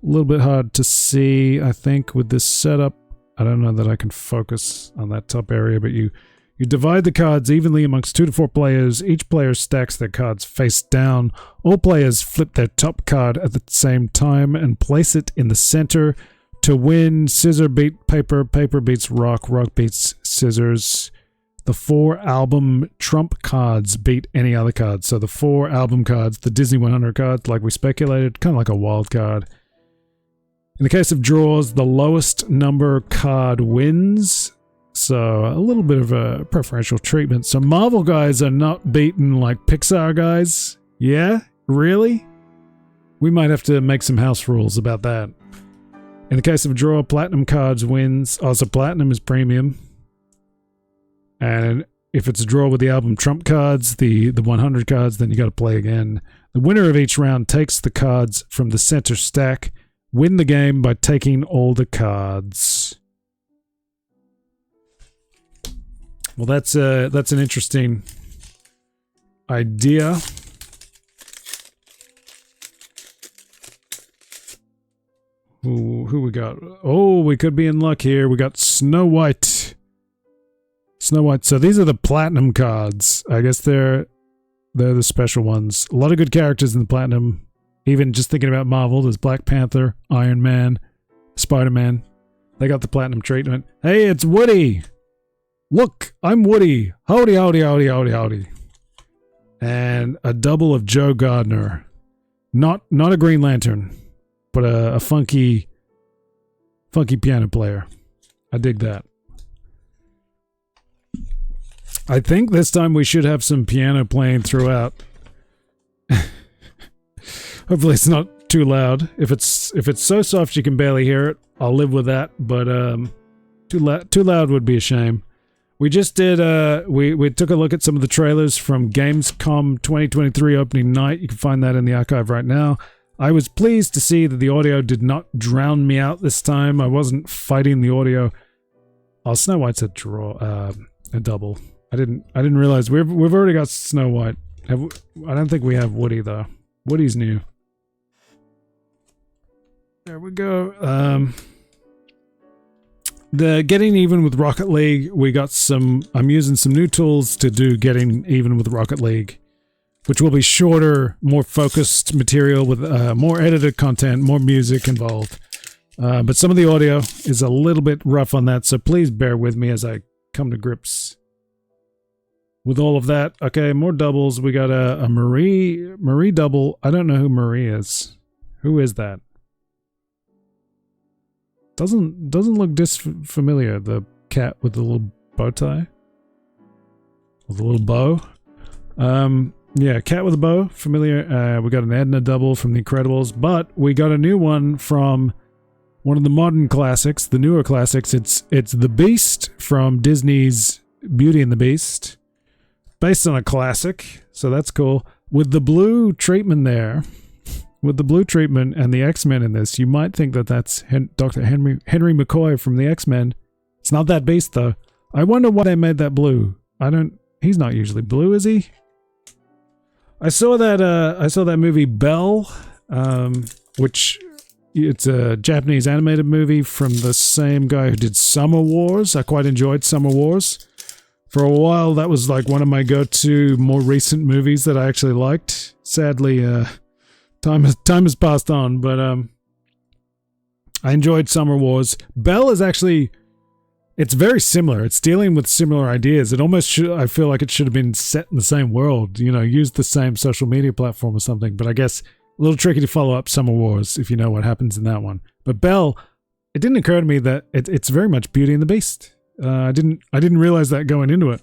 A little bit hard to see, I think, with this setup. I don't know that I can focus on that top area, but you divide the cards evenly amongst 2 to 4 players. Each player stacks their cards face down. All players flip their top card at the same time and place it in the center. To win, scissor beat paper, paper beats rock, rock beats scissors. The 4 album trump cards beat any other cards. So the 4 album cards, the Disney 100 cards, like we speculated, kind of like a wild card. In the case of draws, the lowest number card wins. So a little bit of a preferential treatment. So Marvel guys are not beaten like Pixar guys. Yeah? Really? We might have to make some house rules about that. In the case of a draw, platinum cards wins. Oh, so platinum is premium. And if it's a draw with the album trump cards, the 100 cards, then you got to play again. The winner of each round takes the cards from the center stack. Win the game by taking all the cards. Well, that's an interesting idea. Who we got? Oh, we could be in luck here. We got Snow White. Snow White. So these are the platinum cards. I guess they're the special ones. A lot of good characters in the platinum. Even just thinking about Marvel, there's Black Panther, Iron Man, Spider-Man. They got the platinum treatment. Hey, it's Woody. Look, I'm Woody. Howdy, howdy, howdy, howdy, howdy. And a double of Joe Gardner. Not a Green Lantern, but a funky piano player. I dig that. I think this time we should have some piano playing throughout. Hopefully it's not too loud. If it's so soft you can barely hear it, I'll live with that. But too loud would be a shame. We just did, we took a look at some of the trailers from Gamescom 2023 opening night. You can find that in the archive right now. I was pleased to see that the audio did not drown me out this time. I wasn't fighting the audio. Oh, Snow White's a double. I didn't realize we've already got Snow White. I don't think we have Woody though. Woody's new. There we go. The getting even with Rocket League, we got some. I'm using some new tools to do getting even with Rocket League, which will be shorter, more focused material with more edited content, more music involved. But some of the audio is a little bit rough on that, so please bear with me as I come to grips with all of that. Okay, more doubles. We got a Marie double. I don't know who Marie is. Who is that? Doesn't look disfamiliar. The cat with the little bow tie, with a little bow. Yeah, cat with a bow, familiar. We got an Edna double from The Incredibles, but we got a new one from one of the modern classics, the newer classics. It's the Beast from Disney's Beauty and the Beast, based on a classic, so that's cool. With the blue treatment there. With the blue treatment and the X-Men in this, you might think that that's Dr. Henry McCoy from the X-Men. It's not that Beast, though. I wonder why they made that blue. He's not usually blue, is he? I saw that movie Belle, which it's a Japanese animated movie from the same guy who did Summer Wars. I quite enjoyed Summer Wars. For a while, that was like one of my go-to more recent movies that I actually liked. Sadly, time has passed on, but I enjoyed Summer Wars. Belle is actually, it's very similar. It's dealing with similar ideas. It almost should, I feel like it should have been set in the same world, you know, used the same social media platform or something, but I guess a little tricky to follow up Summer Wars if you know what happens in that one. But Belle, it didn't occur to me that it's very much Beauty and the Beast. I didn't realize that going into it.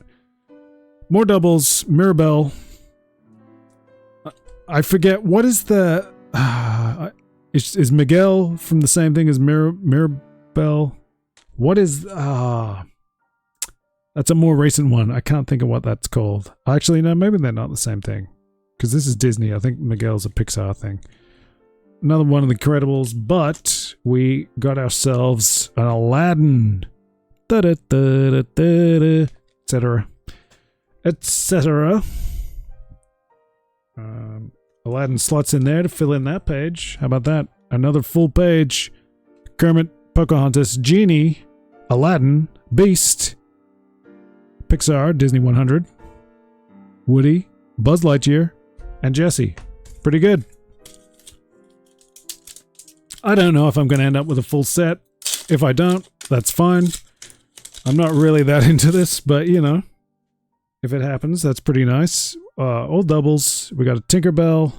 More doubles, Mirabelle. I forget, what is the... is Miguel from the same thing as Mirabelle? What is... that's a more recent one. I can't think of what that's called. Actually, no, maybe they're not the same thing. Because this is Disney. I think Miguel's a Pixar thing. Another one of the Incredibles, but we got ourselves an Aladdin. Da-da-da-da-da-da, etc. Etc. Aladdin slots in there to fill in that page. How about that? Another full page. Kermit, Pocahontas, Genie, Aladdin, Beast, Pixar, Disney 100, Woody, Buzz Lightyear, and Jessie. Pretty good. I don't know if I'm going to end up with a full set. If I don't, that's fine. I'm not really that into this, but you know, if it happens, that's pretty nice. All doubles. We got a Tinkerbell,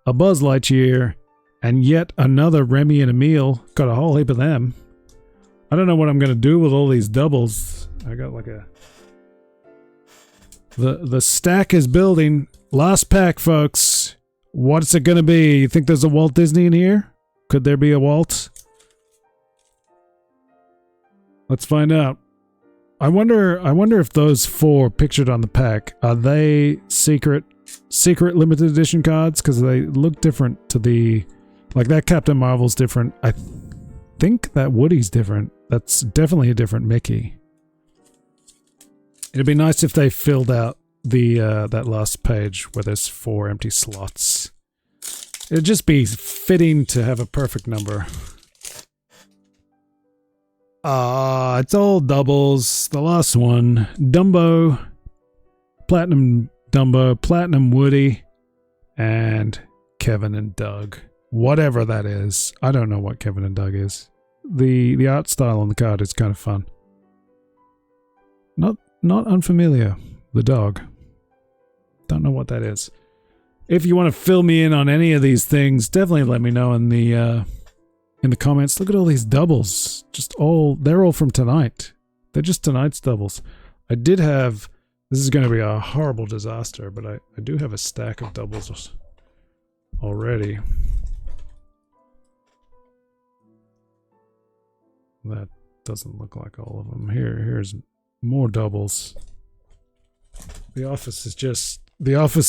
a Buzz Lightyear, and yet another Remy and Emile. Got a whole heap of them. I don't know what I'm going to do with all these doubles. I got like a... The stack is building. Last pack, folks. What's it going to be? You think there's a Walt Disney in here? Could there be a Walt? Let's find out. I wonder if those four pictured on the pack, are they secret limited edition cards? Because they look different to the... Like that Captain Marvel's different. I think that Woody's different. That's definitely a different Mickey. It'd be nice if they filled out the that last page where there's 4 empty slots. It'd just be fitting to have a perfect number. It's all doubles. The last one. Dumbo. Platinum Dumbo. Platinum Woody. And Kevin and Doug. Whatever that is. I don't know what Kevin and Doug is. The art style on the card is kind of fun. Not unfamiliar. The dog. Don't know what that is. If you want to fill me in on any of these things, definitely let me know in the comments. Look at all these doubles. They're all from tonight. They're just tonight's doubles. I did have, this is going to be a horrible disaster, but I do have a stack of doubles already. That doesn't look like all of them. Here's More doubles. The office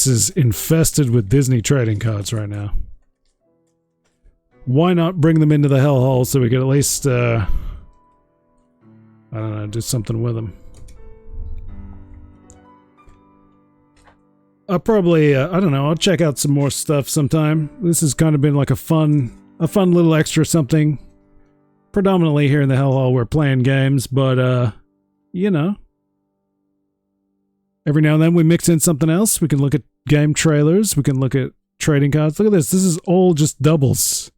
is infested with Disney trading cards right now. Why not bring them into the hellhole so we could at least, I don't know, do something with them. I'll probably, I don't know, I'll check out some more stuff sometime. This has kind of been like a fun little extra something. Predominantly here in the hellhole we're playing games, but, you know. Every now and then we mix in something else. We can look at game trailers. We can look at trading cards. Look at this. This is all just doubles.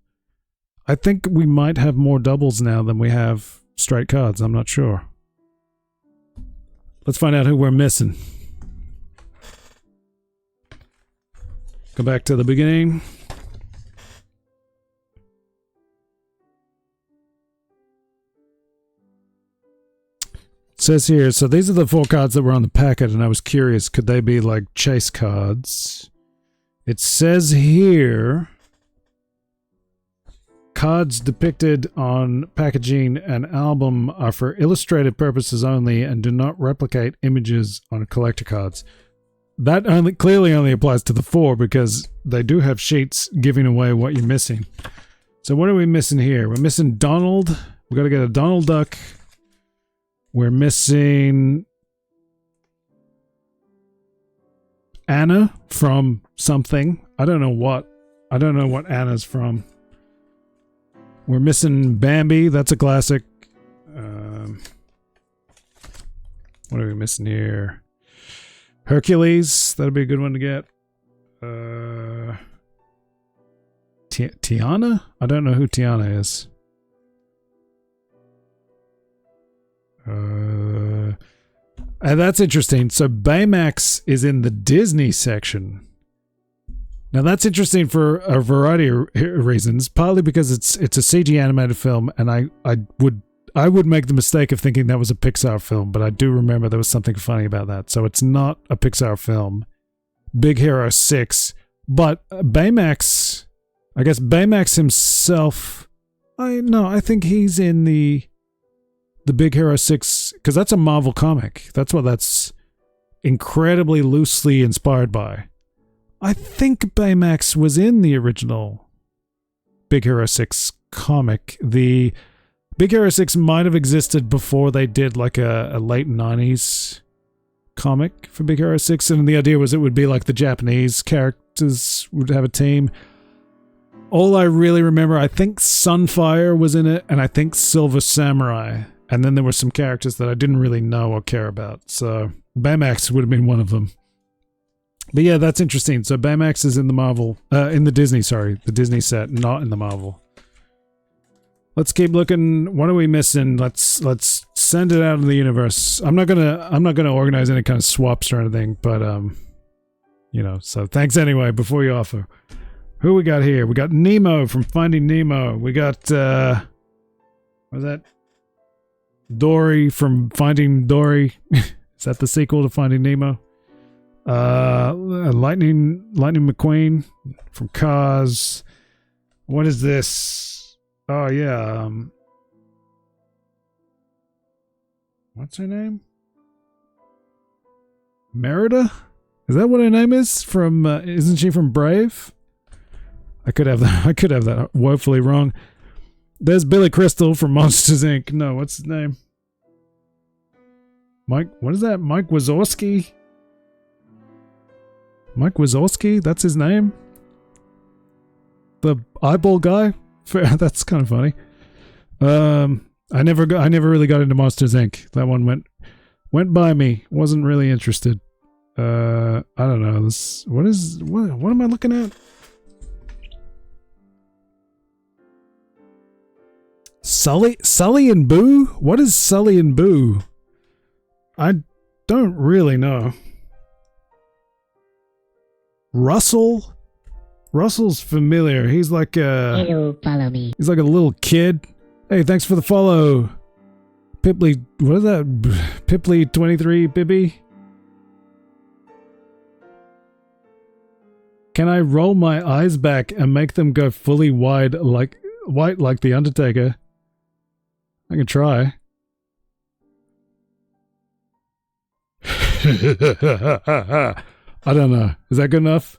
I think we might have more doubles now than we have straight cards. I'm not sure. Let's find out who we're missing. Go back to the beginning. It says here, so these are the 4 cards that were on the packet, and I was curious, could they be like chase cards? It says here, cards depicted on packaging and album are for illustrative purposes only and do not replicate images on collector cards. That clearly only applies to the 4 because they do have sheets giving away what you're missing. So what are we missing here? We're missing Donald. We got to get a Donald Duck. We're missing Anna from something. I don't know what. I don't know what Anna's from. We're missing Bambi. That's a classic. What are we missing here? Hercules. That'd be a good one to get. Tiana? I don't know who Tiana is. And that's interesting. So Baymax is in the Disney section. Now that's interesting for a variety of reasons. Partly because it's a CG animated film, and I would make the mistake of thinking that was a Pixar film, but I do remember there was something funny about that. So it's not a Pixar film. Big Hero 6, but Baymax, I guess Baymax himself. I think he's in the Big Hero 6, because that's a Marvel comic. That's what that's incredibly loosely inspired by. I think Baymax was in the original Big Hero 6 comic. The Big Hero 6 might have existed before they did like a late 90s comic for Big Hero 6, and the idea was it would be like the Japanese characters would have a team. All I really remember, I think Sunfire was in it, and I think Silver Samurai. And then there were some characters that I didn't really know or care about. So Baymax would have been one of them. But yeah, that's interesting. So Baymax is in the Marvel, in the Disney set, not in the Marvel. Let's keep looking. What are we missing? Let's send it out in the universe. I'm not gonna organize any kind of swaps or anything, but you know. So thanks anyway. Before you offer, who we got here? We got Nemo from Finding Nemo. We got what was that? Dory from Finding Dory. Is that the sequel to Finding Nemo? Lightning McQueen from Cars. What is this? Oh yeah. What's her name? Merida? Is that what her name is? From isn't she from Brave? I could have that woefully wrong. There's Billy Crystal from Monsters Inc. No, what's his name? Mike, what is that? Mike Wazowski? Mike Wazowski? That's his name? The eyeball guy? That's kind of funny. I never really got into Monsters Inc. That one went by me. Wasn't really interested. I don't know. What am I looking at? Sully and Boo? What is Sully and Boo? I don't really know. Russell's familiar. He's like Hello, follow me. He's like a little kid. Hey, thanks for the follow. Pipley, what is that? Pipley 23 Bibby? Can I roll my eyes back and make them go fully white like the Undertaker? I can try. I don't know. Is that good enough?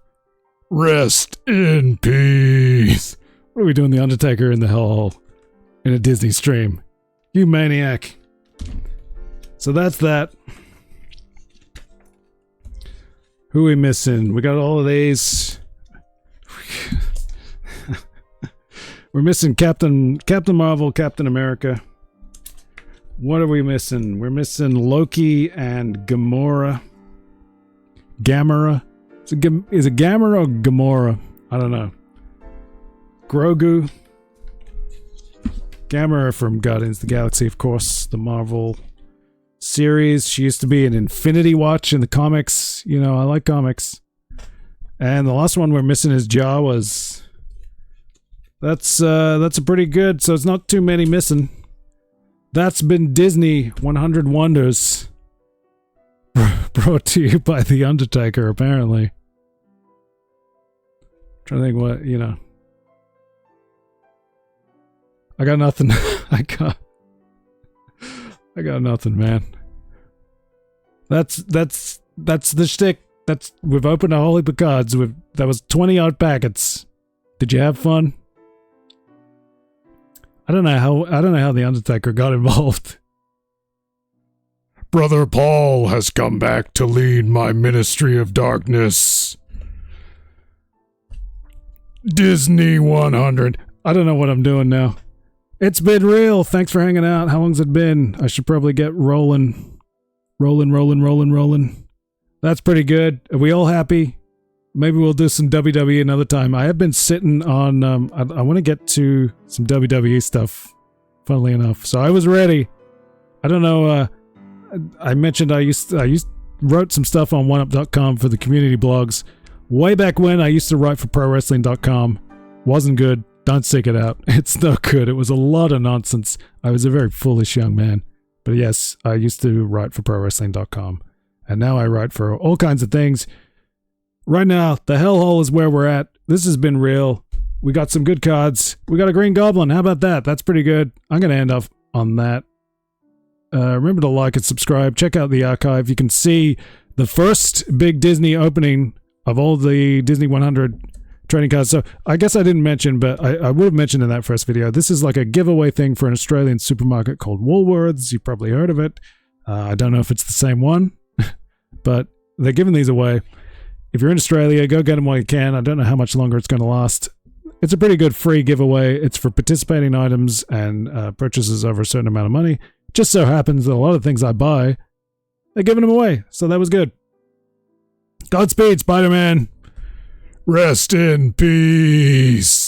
Rest in peace. What are we doing, The Undertaker in the Hellhole in a Disney stream? You maniac. So that's that. Who are we missing? We got all of these. We're missing Captain Marvel, Captain America. What are we missing? We're missing Loki and Gamora. Gamora? Is it Gamora or Gamora? I don't know. Grogu. Gamora from Guardians of the Galaxy, of course. The Marvel series. She used to be an Infinity Watch in the comics. You know, I like comics. And the last one we're missing is Jawas. That's a pretty good, so it's not too many missing. That's been Disney 100 Wonders. Brought to you by The Undertaker, apparently. Trying to think what, you know. I got nothing. I got nothing, man. That's the shtick. We've opened a whole heap of cards. That was 20 odd packets. Did you have fun? I don't know how The Undertaker got involved. Brother Paul has come back to lead my ministry of darkness. Disney 100. I don't know what I'm doing now. It's been real. Thanks for hanging out. How long's it been? I should probably get rolling. Rolling. That's pretty good. Are we all happy? Maybe we'll do some WWE another time. I have been sitting on, I want to get to some WWE stuff, funnily enough. So I was ready. I don't know, I mentioned I wrote some stuff on oneup.com for the community blogs. Way back when I used to write for prowrestling.com. Wasn't good. Don't seek it out. It's not good. It was a lot of nonsense. I was a very foolish young man. But yes, I used to write for prowrestling.com. And now I write for all kinds of things. Right now, the Hellhole is where we're at. This has been real. We got some good cards. We got a Green Goblin. How about that? That's pretty good. I'm going to end off on that. Remember to like and subscribe. Check out the archive. You can see the first big Disney opening of all the Disney 100 trading cards. So I guess I didn't mention, but I would have mentioned in that first video. This is like a giveaway thing for an Australian supermarket called Woolworths. You've probably heard of it. I don't know if it's the same one, but they're giving these away. If you're in Australia, go get them while you can. I don't know how much longer it's going to last. It's a pretty good free giveaway. It's for participating items and purchases over a certain amount of money. Just so happens that a lot of things I buy, they're giving them away. So that was good. Godspeed, Spider-Man. Rest in peace.